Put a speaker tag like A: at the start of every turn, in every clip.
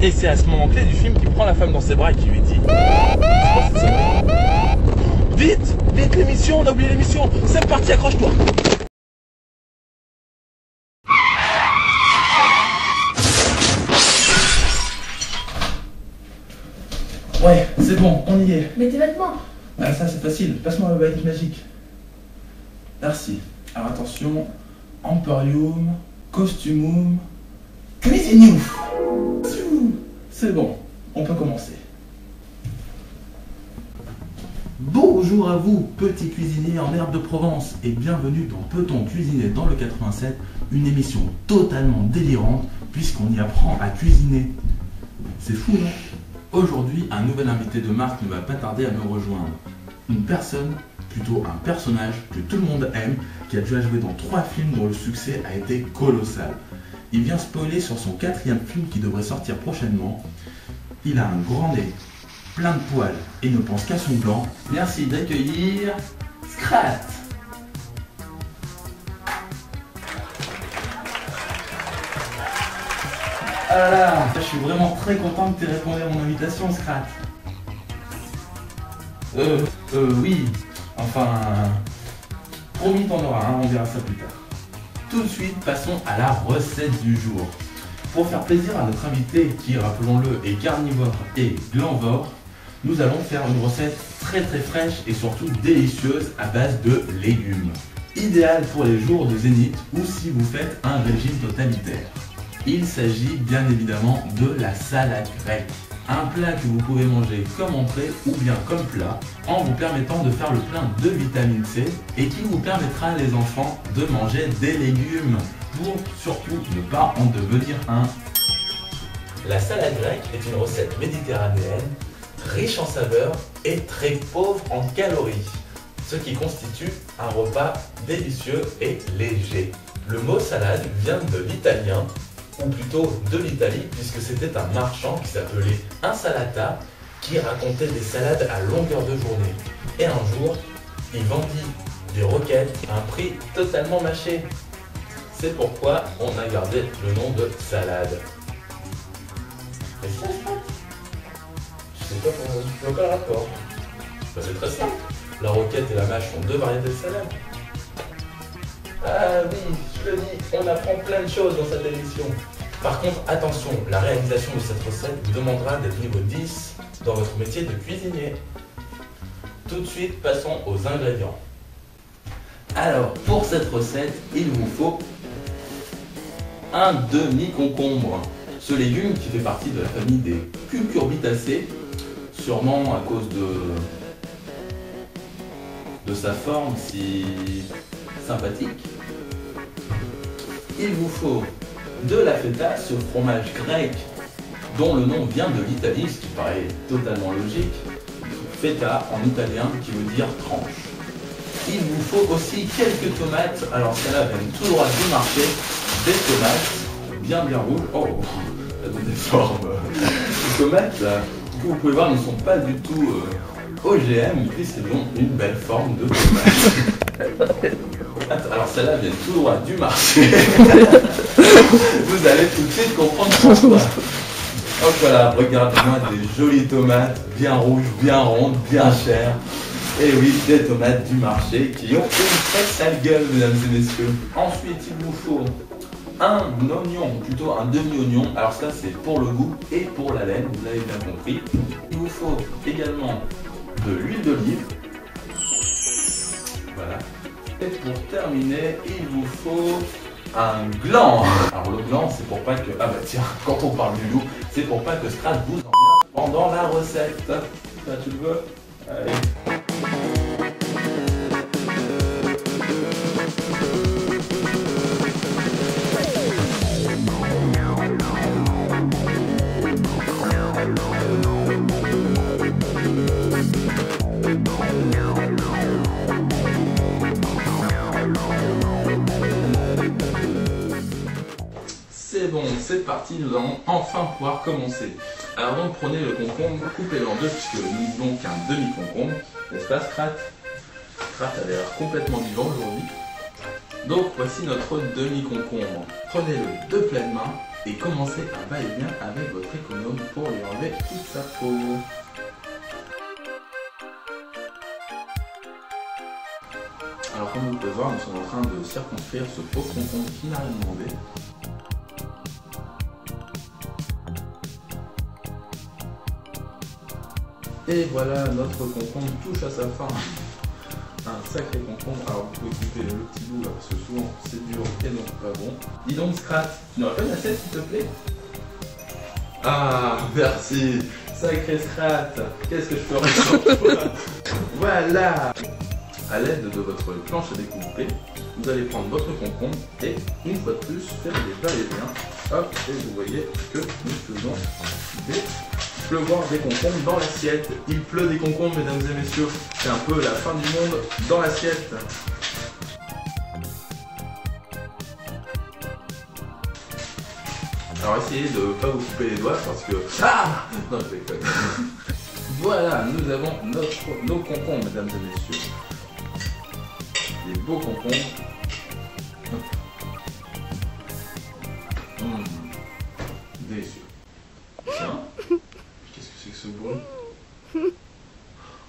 A: Et c'est à ce moment clé du film qu'il prend la femme dans ses bras et qui lui dit: oh, c'est ça. Vite, vite l'émission, on a oublié l'émission. C'est parti, accroche-toi. Ouais, c'est bon, on y est.
B: Mais tes vêtements.
A: Ah, ça c'est facile, passe-moi la baguette magique. Merci. Alors attention, Emporium, Costumum, Cuisinium. C'est bon, on peut commencer. Bonjour à vous, petits cuisiniers en herbe de Provence, et bienvenue dans Peut-on cuisiner dans le 87, une émission totalement délirante, puisqu'on y apprend à cuisiner. C'est fou, non? Aujourd'hui, un nouvel invité de marque ne va pas tarder à me rejoindre. Une personne, plutôt un personnage que tout le monde aime, qui a déjà joué dans 3 films dont le succès a été colossal. Il vient spoiler sur son 4e film qui devrait sortir prochainement. Il a un grand nez, plein de poils et ne pense qu'à son blanc. Merci d'accueillir Scrat. Ah là là, je suis vraiment très content que tu aies répondu à mon invitation, Scrat. Oui, enfin, promis t'en auras, hein, on verra ça plus tard. Tout de suite, passons à la recette du jour. Pour faire plaisir à notre invité, qui, rappelons-le, est carnivore et glanvore, nous allons faire une recette très fraîche et surtout délicieuse à base de légumes. Idéal pour les jours de zénith ou si vous faites un régime totalitaire. Il s'agit bien évidemment de la salade grecque. Un plat que vous pouvez manger comme entrée ou bien comme plat en vous permettant de faire le plein de vitamine C et qui vous permettra, les enfants, de manger des légumes pour surtout ne pas en devenir un. La salade grecque est une recette méditerranéenne riche en saveurs et très pauvre en calories, ce qui constitue un repas délicieux et léger. Le mot salade vient de l'italien, ou plutôt de l'Italie, puisque c'était un marchand qui s'appelait Insalata, qui racontait des salades à longueur de journée. Et un jour, il vendit des roquettes à un prix totalement mâché. C'est pourquoi on a gardé le nom de salade. Et c'est ça. Je sais pas le rapport. Ben, c'est très simple. La roquette et la mâche sont 2 variétés de salade. Ah oui, je le dis, on apprend plein de choses dans cette émission. Par contre, attention, la réalisation de cette recette vous demandera d'être niveau 10 dans votre métier de cuisinier. Tout de suite, passons aux ingrédients. Alors, pour cette recette, il vous faut un demi-concombre. Ce légume qui fait partie de la famille des cucurbitacées, sûrement à cause de sa forme si sympathique. Il vous faut de la feta, ce fromage grec dont le nom vient de l'Italie, ce qui paraît totalement logique. Feta en italien qui veut dire tranche. Il vous faut aussi quelques tomates, alors celles-là viennent tout droit du marché, des tomates bien rouges. Oh, elles ont des formes. Les tomates là, que vous pouvez voir ne sont pas du tout OGM, puisqu'elles ont une belle forme de tomate. Alors celles-là viennent tout droit du marché. Vous allez tout de suite comprendre pourquoi. Donc voilà, regardez-moi des jolies tomates, bien rouges, bien rondes, bien chères. Et oui, des tomates du marché qui ont une très sale gueule, mesdames et messieurs. Ensuite, il vous faut un oignon, ou plutôt un demi-oignon. Alors ça, c'est pour le goût et pour la laine, vous l'avez bien compris. Il vous faut également de l'huile d'olive. Voilà. Et pour terminer, il vous faut un gland. Alors le gland, c'est pour pas que... Ah bah tiens, quand on parle du loup, c'est pour pas que Scrat vous emmerde pendant la recette. Ça, tu le veux? Allez. C'est bon, c'est parti, nous allons enfin pouvoir commencer. Alors donc prenez le concombre, coupez-le en deux puisque nous n'avons qu'un demi-concombre, n'est-ce pas Scrat? Scrat a l'air complètement vivant aujourd'hui. Donc voici notre demi-concombre. Prenez-le de pleine main et commencez un va-et-vient avec votre économe pour lui enlever toute sa peau. Alors comme vous pouvez voir, nous sommes en train de circonscrire ce pauvre concombre qui n'a rien demandé. Et voilà, notre concombre touche à sa fin. Un sacré concombre. Alors vous pouvez couper le petit bout là parce que souvent c'est dur et donc pas bon. Dis donc Scrat, tu n'aurais pas une assiette s'il te plaît? Ah merci, sacré Scrat. Qu'est-ce que je ferais sans toi? Voilà. À l'aide de votre planche à découper, vous allez prendre votre concombre et une fois de plus faire des va-et-vient. Hop, et vous voyez que nous faisons pleuvoir des concombres dans l'assiette. Il pleut des concombres, mesdames et messieurs. C'est un peu la fin du monde dans l'assiette. Alors essayez de ne pas vous couper les doigts parce que... Ah non, je déconne. Voilà, nous avons nos concombres, mesdames et messieurs. Des beaux concombres. Délicieux. Tiens. Qu'est-ce que c'est que ce bruit?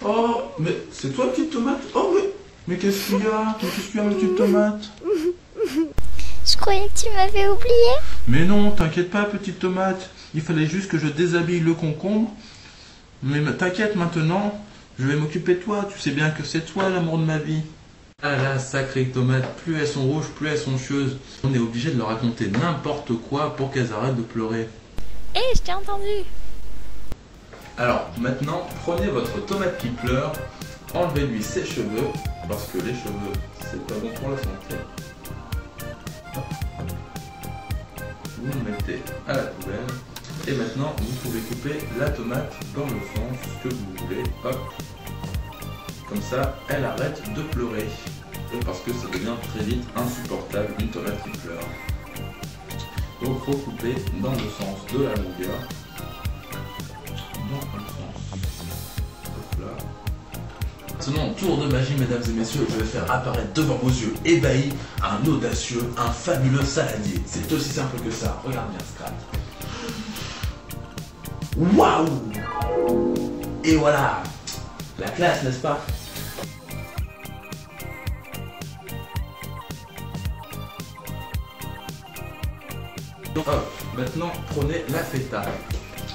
A: Oh, mais c'est toi, petite tomate? Oh, mais qu'est-ce qu'il y a? Qu'est-ce qu'il y a, petite tomate?
B: Je croyais que tu m'avais oublié.
A: Mais non, t'inquiète pas, petite tomate. Il fallait juste que je déshabille le concombre. Mais t'inquiète maintenant, je vais m'occuper de toi. Tu sais bien que c'est toi l'amour de ma vie. Ah là, sacrée tomate, plus elles sont rouges, plus elles sont chieuses. On est obligé de leur raconter n'importe quoi pour qu'elles arrêtent de pleurer.
B: Hé, je t'ai entendu.
A: Alors, maintenant, prenez votre tomate qui pleure, enlevez-lui ses cheveux, parce que les cheveux, c'est pas bon pour la santé. Vous le mettez à la poubelle. Et maintenant, vous pouvez couper la tomate dans le sens que vous voulez. Hop. Comme ça, elle arrête de pleurer. Parce que ça devient très vite insupportable, une tomate qui pleure. Donc, il faut couper dans le sens de la longueur. Dans le sens. Hop là. Maintenant, tour de magie, mesdames et messieurs, je vais faire apparaître devant vos yeux ébahis un audacieux, un fabuleux saladier. C'est aussi simple que ça. Regarde bien, Scrat. Waouh! Et voilà! La classe, n'est-ce pas? Donc, maintenant, prenez la feta.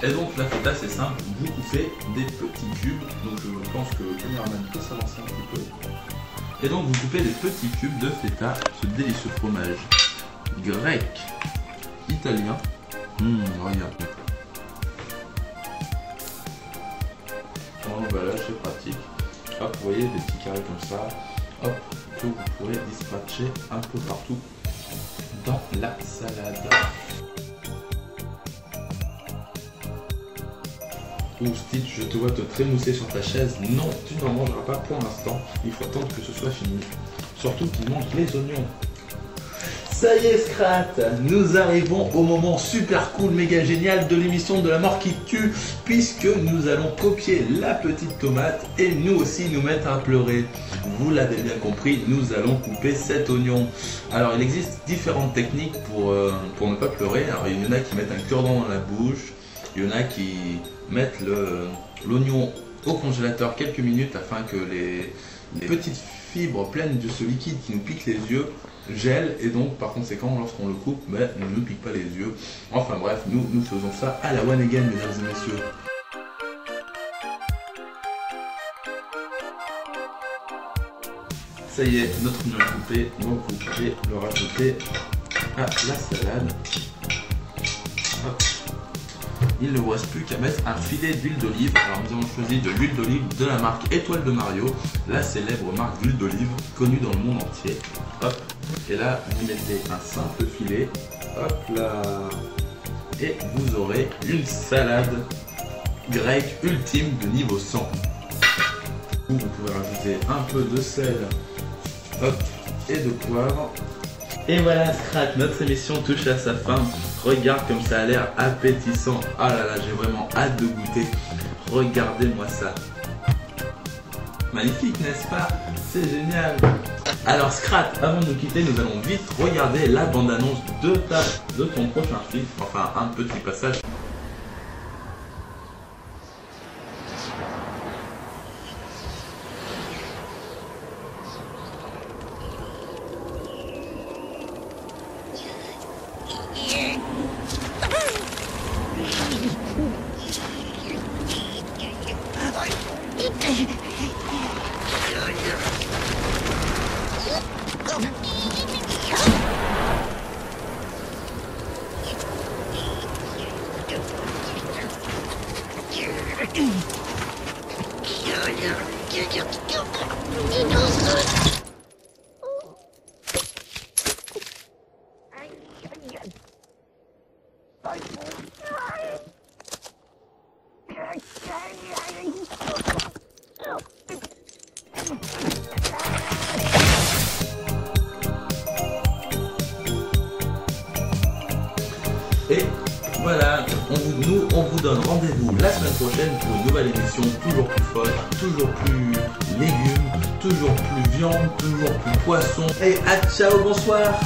A: Et donc, la feta, c'est simple, vous coupez des petits cubes. Donc, je pense que le cameraman peut s'avancer un petit peu. Et donc, vous coupez des petits cubes de feta, ce délicieux fromage grec, italien. Regarde. Donc, voilà, c'est pratique. Hop, vous voyez, des petits carrés comme ça. Hop, que vous pourrez dispatcher un peu partout dans la salade. Oh Stitch, je te vois te trémousser sur ta chaise. Non, tu n'en mangeras pas pour l'instant. Il faut attendre que ce soit fini. Surtout qu'il manque les oignons. Ça y est Scrat, nous arrivons au moment super cool, méga génial de l'émission de la mort qui tue, puisque nous allons copier la petite tomate et nous aussi nous mettre à pleurer. Vous l'avez bien compris, nous allons couper cet oignon. Alors il existe différentes techniques pour ne pas pleurer. Alors il y en a qui mettent un cure-dent dans la bouche, il y en a qui mettent l'oignon au congélateur quelques minutes afin que les petites fibres pleines de ce liquide qui nous pique les yeux gèlent, et donc par conséquent lorsqu'on le coupe, ne nous pique pas les yeux. Enfin bref, nous faisons ça à la one again, mesdames et messieurs. Ça y est, notre oignon est coupé, donc vous pouvez le rajouter à la salade. Hop. Il ne vous reste plus qu'à mettre un filet d'huile d'olive. Alors nous avons choisi de l'huile d'olive de la marque Étoile de Mario, la célèbre marque d'huile d'olive connue dans le monde entier. Hop. Et là, vous mettez un simple filet. Hop là. Et vous aurez une salade grecque ultime de niveau 100. Vous pouvez rajouter un peu de sel, hop, et de poivre. Et voilà Scrat, notre émission touche à sa fin. Regarde comme ça a l'air appétissant. Ah là là, j'ai vraiment hâte de goûter. Regardez-moi ça. Magnifique, n'est-ce pas? C'est génial. Alors Scrat, avant de nous quitter, nous allons vite regarder la bande-annonce de ton prochain film, enfin un petit passage. Et voilà, nous on vous donne rendez-vous la semaine prochaine pour une nouvelle émission toujours plus folle, toujours plus légumes, toujours plus viande, toujours plus poisson. Et à ciao, bonsoir.